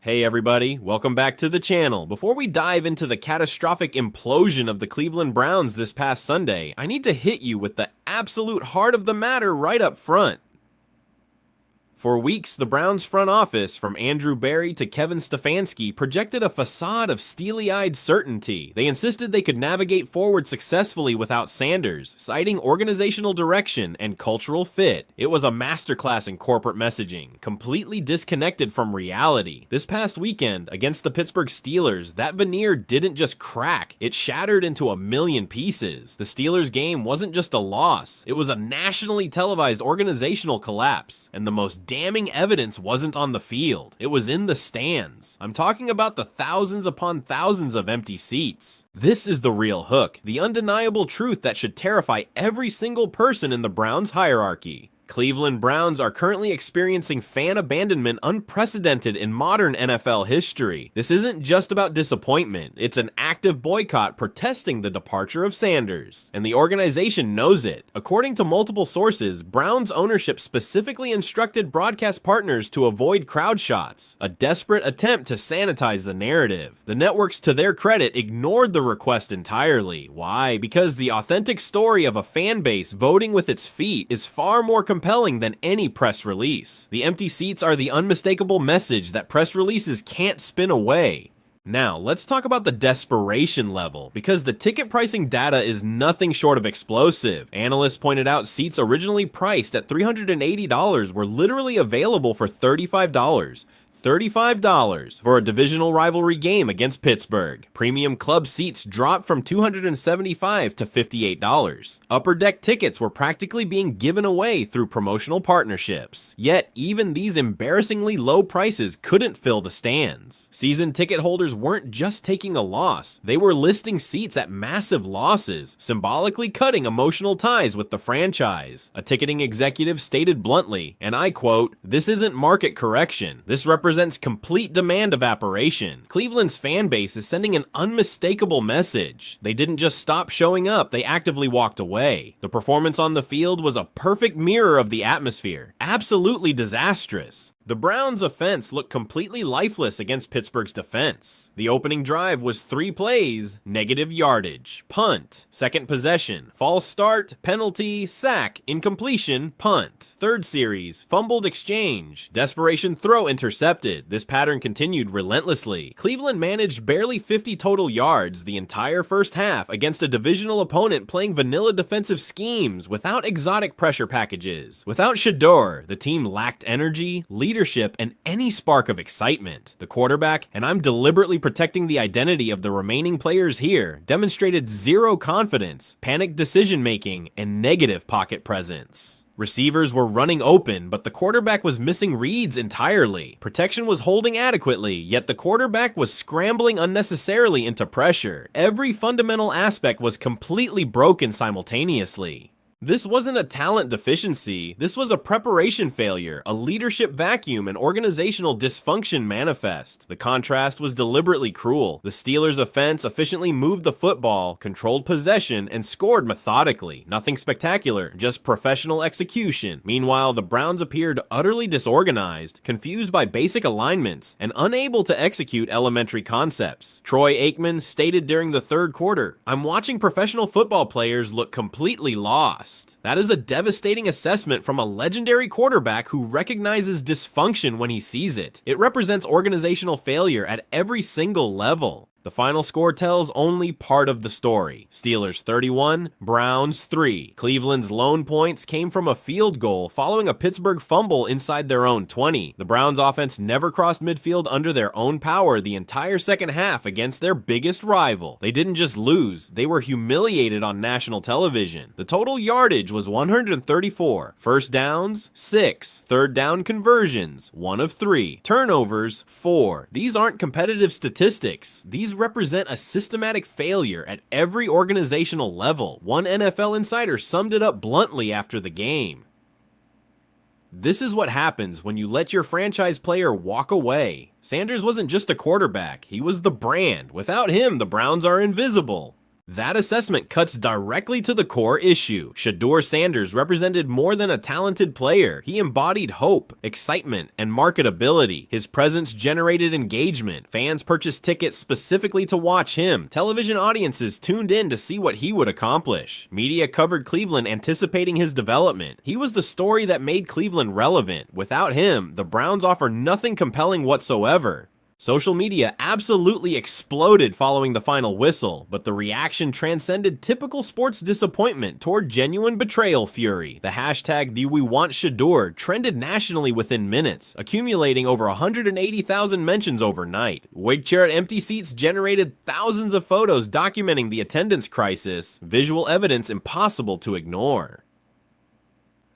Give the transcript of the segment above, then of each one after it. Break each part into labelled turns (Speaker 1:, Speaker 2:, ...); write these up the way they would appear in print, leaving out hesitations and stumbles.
Speaker 1: Hey everybody, welcome back to the channel. Before we dive into the catastrophic implosion of the Cleveland Browns this past Sunday, I need to hit you with the absolute heart of the matter right up front. For weeks, the Browns front office, from Andrew Berry to Kevin Stefanski, projected a facade of steely-eyed certainty. They insisted they could navigate forward successfully without Sanders, citing organizational direction and cultural fit. It was a masterclass in corporate messaging, completely disconnected from reality. This past weekend, against the Pittsburgh Steelers, that veneer didn't just crack, it shattered into a million pieces. The Steelers game wasn't just a loss, it was a nationally televised organizational collapse, and the most damning evidence wasn't on the field, it was in the stands. I'm talking about the thousands upon thousands of empty seats. This is the real hook, the undeniable truth that should terrify every single person in the Browns hierarchy. Cleveland Browns are currently experiencing fan abandonment unprecedented in modern NFL history. This isn't just about disappointment, it's an active boycott protesting the departure of Sanders. And the organization knows it. According to multiple sources, Browns ownership specifically instructed broadcast partners to avoid crowd shots, a desperate attempt to sanitize the narrative. The networks, to their credit, ignored the request entirely. Why? Because the authentic story of a fan base voting with its feet is far more compelling than any press release. The empty seats are the unmistakable message that press releases can't spin away. Now, let's talk about the desperation level, because the ticket pricing data is nothing short of explosive. Analysts pointed out seats originally priced at $380 were literally available for $35. $35 for a divisional rivalry game against Pittsburgh. Premium club seats dropped from $275 to $58. Upper deck tickets were practically being given away through promotional partnerships. Yet, even these embarrassingly low prices couldn't fill the stands. Season ticket holders weren't just taking a loss, they were listing seats at massive losses, symbolically cutting emotional ties with the franchise. A ticketing executive stated bluntly, and I quote, "This isn't market correction. This represents complete demand evaporation. Cleveland's fan base is sending an unmistakable message. They didn't just stop showing up, they actively walked away." The performance on the field was a perfect mirror of the atmosphere. Absolutely disastrous. The Browns' offense looked completely lifeless against Pittsburgh's defense. The opening drive was 3 plays, negative yardage, punt, second possession, false start, penalty, sack, incompletion, punt. Third series, fumbled exchange, desperation throw intercepted. This pattern continued relentlessly. Cleveland managed barely 50 total yards the entire first half against a divisional opponent playing vanilla defensive schemes without exotic pressure packages. Without Shedeur, the team lacked energy, leadership, and any spark of excitement. The quarterback, and I'm deliberately protecting the identity of the remaining players here, demonstrated zero confidence, panicked decision-making, and negative pocket presence. Receivers were running open, but the quarterback was missing reads entirely. Protection was holding adequately, yet the quarterback was scrambling unnecessarily into pressure. Every fundamental aspect was completely broken simultaneously. This wasn't a talent deficiency, this was a preparation failure, a leadership vacuum, and organizational dysfunction manifest. The contrast was deliberately cruel. The Steelers' offense efficiently moved the football, controlled possession, and scored methodically. Nothing spectacular, just professional execution. Meanwhile, the Browns appeared utterly disorganized, confused by basic alignments, and unable to execute elementary concepts. Troy Aikman stated during the third quarter, "I'm watching professional football players look completely lost." That is a devastating assessment from a legendary quarterback who recognizes dysfunction when he sees it. It represents organizational failure at every single level. The final score tells only part of the story. Steelers 31, Browns 3. Cleveland's lone points came from a field goal following a Pittsburgh fumble inside their own 20. The Browns offense never crossed midfield under their own power the entire second half against their biggest rival. They didn't just lose, they were humiliated on national television. The total yardage was 134. First downs, 6. Third down conversions, 1 of 3. Turnovers, 4. These aren't competitive statistics. These represent a systematic failure at every organizational level. One NFL insider summed it up bluntly after the game. This is what happens when you let your franchise player walk away. Sanders wasn't just a quarterback, he was the brand. Without him, the Browns are invisible. That assessment cuts directly to the core issue. Shedeur Sanders represented more than a talented player. He embodied hope, excitement, and marketability. His presence generated engagement. Fans purchased tickets specifically to watch him. Television audiences tuned in to see what he would accomplish. Media covered Cleveland anticipating his development. He was the story that made Cleveland relevant. Without him, the Browns offer nothing compelling whatsoever. Social media absolutely exploded following the final whistle, but the reaction transcended typical sports disappointment toward genuine betrayal fury. The hashtag #WeWantShedeur trended nationally within minutes, accumulating over 180,000 mentions overnight. Wig chair at empty seats generated thousands of photos documenting the attendance crisis, visual evidence impossible to ignore.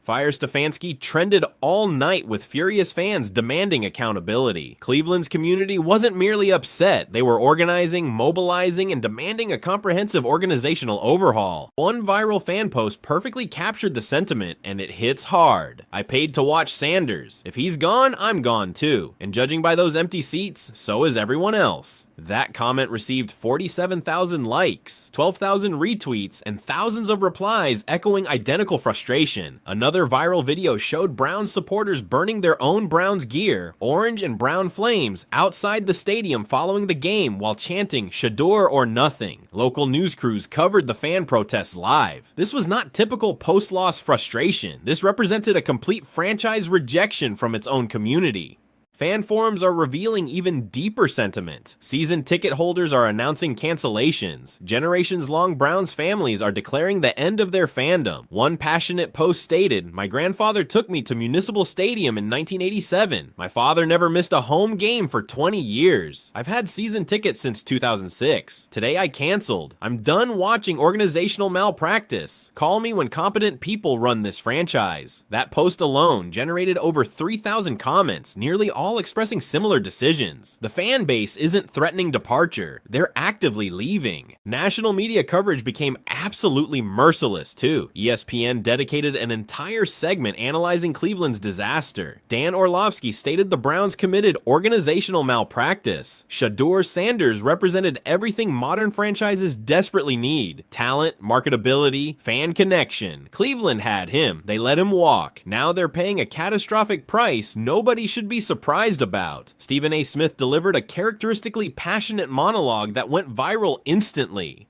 Speaker 1: Fire Stefanski trended all night with furious fans demanding accountability. Cleveland's community wasn't merely upset, they were organizing, mobilizing, and demanding a comprehensive organizational overhaul. One viral fan post perfectly captured the sentiment, and it hits hard. "I paid to watch Sanders. If he's gone, I'm gone too. And judging by those empty seats, so is everyone else." That comment received 47,000 likes, 12,000 retweets, and thousands of replies echoing identical frustration. Another viral video showed Browns supporters burning their own Browns gear, orange and brown flames, outside the stadium following the game while chanting "Shedeur or nothing." Local news crews covered the fan protests live. This was not typical post-loss frustration. This represented a complete franchise rejection from its own community. Fan forums are revealing even deeper sentiment. Season ticket holders are announcing cancellations. Generations-long Browns families are declaring the end of their fandom. One passionate post stated, "My grandfather took me to Municipal Stadium in 1987. My father never missed a home game for 20 years. I've had season tickets since 2006. Today I canceled. I'm done watching organizational malpractice. Call me when competent people run this franchise." That post alone generated over 3,000 comments, nearly all expressing similar decisions. The fan base isn't threatening departure, they're actively leaving. National media coverage became absolutely merciless too. ESPN dedicated an entire segment analyzing Cleveland's disaster. Dan Orlovsky stated the Browns committed organizational malpractice. Shedeur Sanders represented everything modern franchises desperately need: talent, marketability, fan connection. Cleveland had him, they let him walk. Now they're paying a catastrophic price nobody should be surprised about. Stephen A. Smith delivered a characteristically passionate monologue that went viral instantly.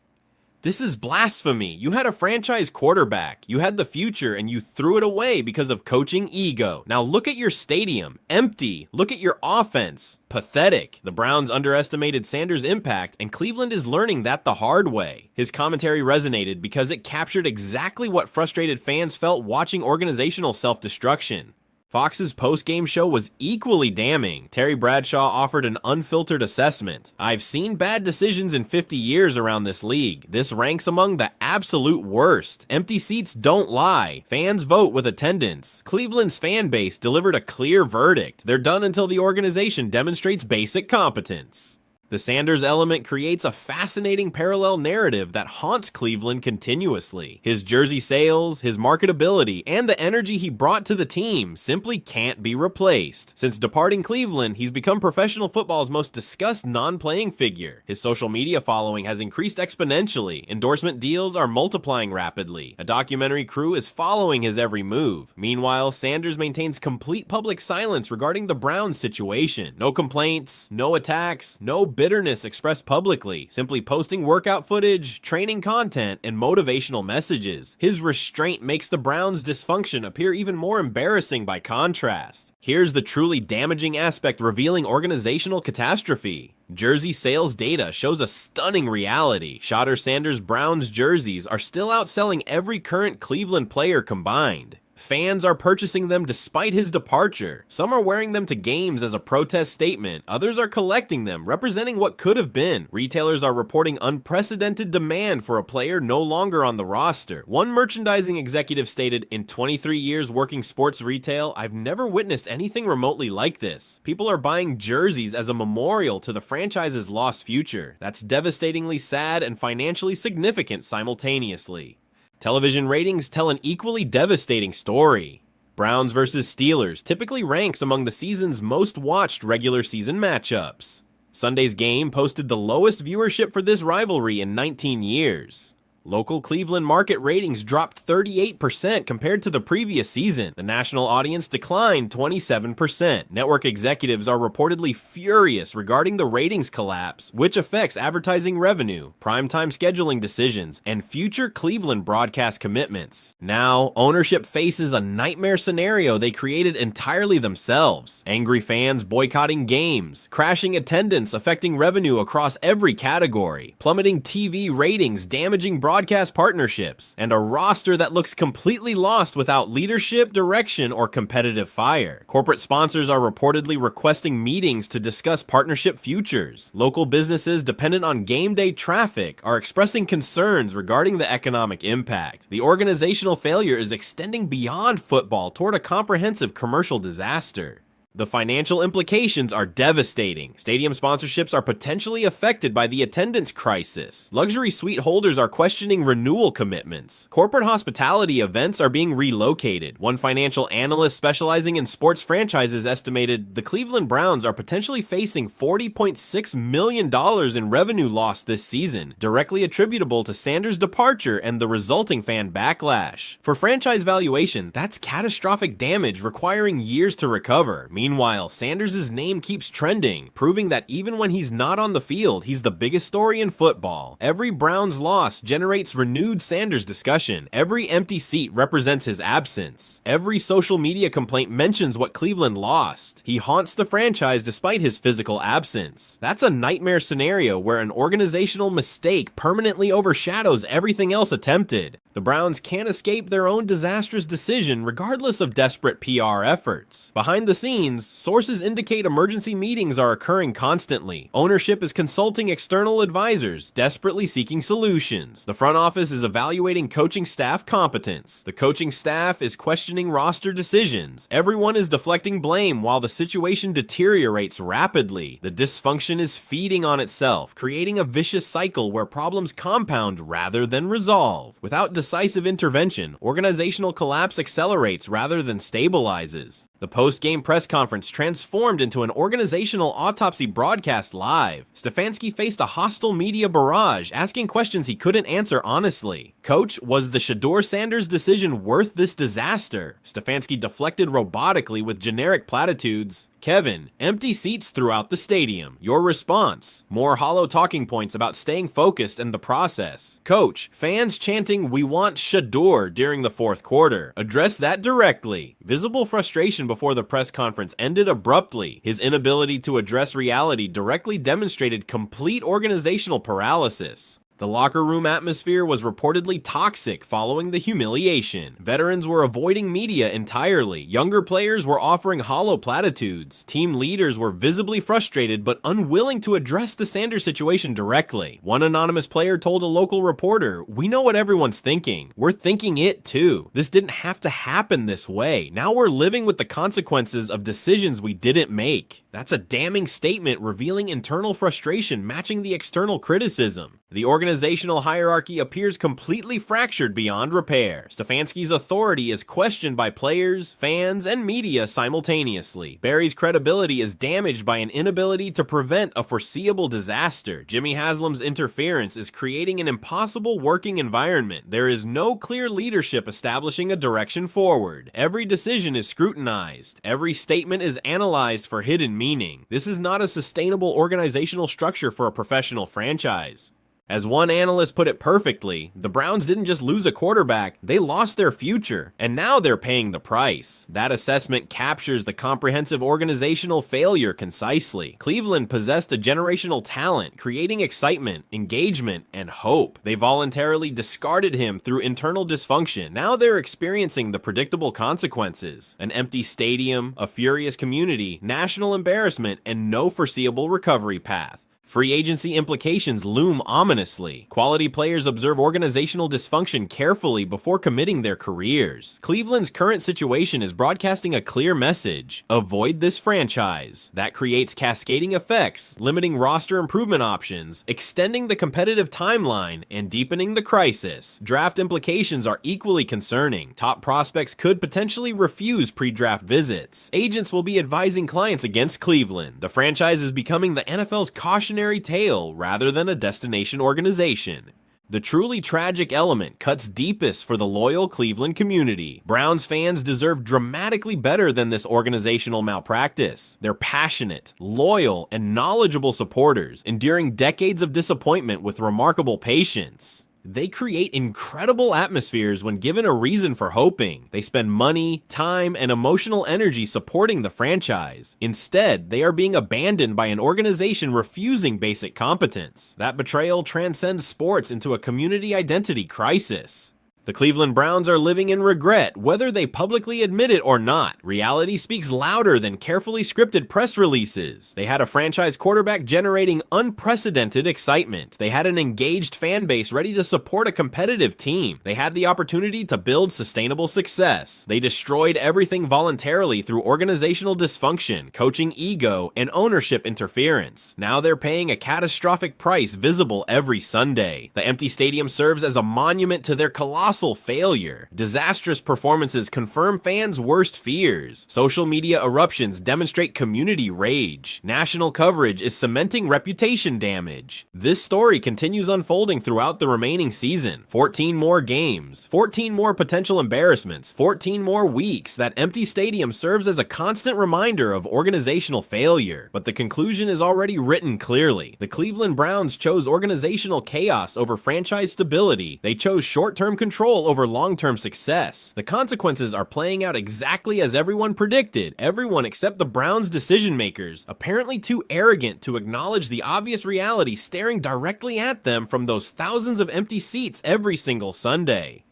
Speaker 1: "This is blasphemy. You had a franchise quarterback. You had the future and you threw it away because of coaching ego. Now look at your stadium. Empty. Look at your offense. Pathetic." The Browns underestimated Sanders' impact, and Cleveland is learning that the hard way. His commentary resonated because it captured exactly what frustrated fans felt watching organizational self-destruction. Fox's post-game show was equally damning. Terry Bradshaw offered an unfiltered assessment. "I've seen bad decisions in 50 years around this league. This ranks among the absolute worst. Empty seats don't lie. Fans vote with attendance." Cleveland's fan base delivered a clear verdict. They're done until the organization demonstrates basic competence. The Sanders element creates a fascinating parallel narrative that haunts Cleveland continuously. His jersey sales, his marketability, and the energy he brought to the team simply can't be replaced. Since departing Cleveland, he's become professional football's most discussed non-playing figure. His social media following has increased exponentially. Endorsement deals are multiplying rapidly. A documentary crew is following his every move. Meanwhile, Sanders maintains complete public silence regarding the Browns situation. No complaints, no attacks, no bitterness expressed publicly, simply posting workout footage, training content, and motivational messages. His restraint makes the Browns' dysfunction appear even more embarrassing by contrast. Here's the truly damaging aspect revealing organizational catastrophe. Jersey sales data shows a stunning reality. Shedeur Sanders' Browns jerseys are still outselling every current Cleveland player combined. Fans are purchasing them despite his departure. Some are wearing them to games as a protest statement. Others are collecting them, representing what could have been. Retailers are reporting unprecedented demand for a player no longer on the roster. One merchandising executive stated, "In 23 years working sports retail, I've never witnessed anything remotely like this. People are buying jerseys as a memorial to the franchise's lost future. That's devastatingly sad and financially significant simultaneously." Television ratings tell an equally devastating story. Browns vs. Steelers typically ranks among the season's most watched regular season matchups. Sunday's game posted the lowest viewership for this rivalry in 19 years. Local Cleveland market ratings dropped 38% compared to the previous season. The national audience declined 27%. Network executives are reportedly furious regarding the ratings collapse, which affects advertising revenue, primetime scheduling decisions, and future Cleveland broadcast commitments. Now, ownership faces a nightmare scenario they created entirely themselves. Angry fans boycotting games, crashing attendance affecting revenue across every category, plummeting TV ratings, damaging broadcast partnerships, and a roster that looks completely lost without leadership, direction, or competitive fire. Corporate sponsors are reportedly requesting meetings to discuss partnership futures. Local businesses dependent on game day traffic are expressing concerns regarding the economic impact. The organizational failure is extending beyond football toward a comprehensive commercial disaster. The financial implications are devastating. Stadium sponsorships are potentially affected by the attendance crisis. Luxury suite holders are questioning renewal commitments. Corporate hospitality events are being relocated. One financial analyst specializing in sports franchises estimated the Cleveland Browns are potentially facing $40.6 million in revenue loss this season, directly attributable to Sanders' departure and the resulting fan backlash. For franchise valuation, that's catastrophic damage requiring years to recover. Meanwhile, Sanders' name keeps trending, proving that even when he's not on the field, he's the biggest story in football. Every Browns loss generates renewed Sanders discussion. Every empty seat represents his absence. Every social media complaint mentions what Cleveland lost. He haunts the franchise despite his physical absence. That's a nightmare scenario where an organizational mistake permanently overshadows everything else attempted. The Browns can't escape their own disastrous decision regardless of desperate PR efforts. Behind the scenes, sources indicate emergency meetings are occurring constantly. Ownership is consulting external advisors, desperately seeking solutions. The front office is evaluating coaching staff competence. The coaching staff is questioning roster decisions. Everyone is deflecting blame while the situation deteriorates rapidly. The dysfunction is feeding on itself, creating a vicious cycle where problems compound rather than resolve. Without decisive intervention, organizational collapse accelerates rather than stabilizes. The post-game press conference transformed into an organizational autopsy broadcast live. Stefanski faced a hostile media barrage, asking questions he couldn't answer honestly. Coach, was the Shedeur Sanders decision worth this disaster? Stefanski deflected robotically with generic platitudes. Kevin, empty seats throughout the stadium. Your response? More hollow talking points about staying focused and the process. Coach, fans chanting, "We want Shedeur" during the fourth quarter. Address that directly. Visible frustration before the press conference ended abruptly. His inability to address reality directly demonstrated complete organizational paralysis. The locker room atmosphere was reportedly toxic following the humiliation. Veterans were avoiding media entirely. Younger players were offering hollow platitudes. Team leaders were visibly frustrated but unwilling to address the Sanders situation directly. One anonymous player told a local reporter, "We know what everyone's thinking. We're thinking it too. This didn't have to happen this way. Now we're living with the consequences of decisions we didn't make." That's a damning statement revealing internal frustration matching the external criticism. The organizational hierarchy appears completely fractured beyond repair. Stefanski's authority is questioned by players, fans, and media simultaneously. Barry's credibility is damaged by an inability to prevent a foreseeable disaster. Jimmy Haslam's interference is creating an impossible working environment. There is no clear leadership establishing a direction forward. Every decision is scrutinized. Every statement is analyzed for hidden meaning. This is not a sustainable organizational structure for a professional franchise. As one analyst put it perfectly, the Browns didn't just lose a quarterback, they lost their future, and now they're paying the price. That assessment captures the comprehensive organizational failure concisely. Cleveland possessed a generational talent, creating excitement, engagement, and hope. They voluntarily discarded him through internal dysfunction. Now they're experiencing the predictable consequences. An empty stadium, a furious community, national embarrassment, and no foreseeable recovery path. Free agency implications loom ominously. Quality players observe organizational dysfunction carefully before committing their careers. Cleveland's current situation is broadcasting a clear message: avoid this franchise. That creates cascading effects, limiting roster improvement options, extending the competitive timeline, and deepening the crisis. Draft implications are equally concerning. Top prospects could potentially refuse pre-draft visits. Agents will be advising clients against Cleveland. The franchise is becoming the NFL's cautionary tale rather than a destination organization. The truly tragic element cuts deepest for the loyal Cleveland community. Browns fans deserve dramatically better than this organizational malpractice. They're passionate, loyal, and knowledgeable supporters, enduring decades of disappointment with remarkable patience. They create incredible atmospheres when given a reason for hoping. They spend money, time, and emotional energy supporting the franchise. Instead, they are being abandoned by an organization refusing basic competence. That betrayal transcends sports into a community identity crisis. The Cleveland Browns are living in regret, whether they publicly admit it or not. Reality speaks louder than carefully scripted press releases. They had a franchise quarterback generating unprecedented excitement. They had an engaged fan base ready to support a competitive team. They had the opportunity to build sustainable success. They destroyed everything voluntarily through organizational dysfunction, coaching ego, and ownership interference. Now they're paying a catastrophic price visible every Sunday. The empty stadium serves as a monument to their colossal failure. Disastrous performances confirm fans' worst fears. Social media eruptions demonstrate community rage. National coverage is cementing reputation damage. This story continues unfolding throughout the remaining season. 14 more games, 14 more potential embarrassments, 14 more weeks. That empty stadium serves as a constant reminder of organizational failure. But the conclusion is already written clearly. The Cleveland Browns chose organizational chaos over franchise stability. They chose short-term control over long-term success. The consequences are playing out exactly as everyone predicted. Everyone except the Browns' decision makers, apparently too arrogant to acknowledge the obvious reality staring directly at them from those thousands of empty seats every single Sunday.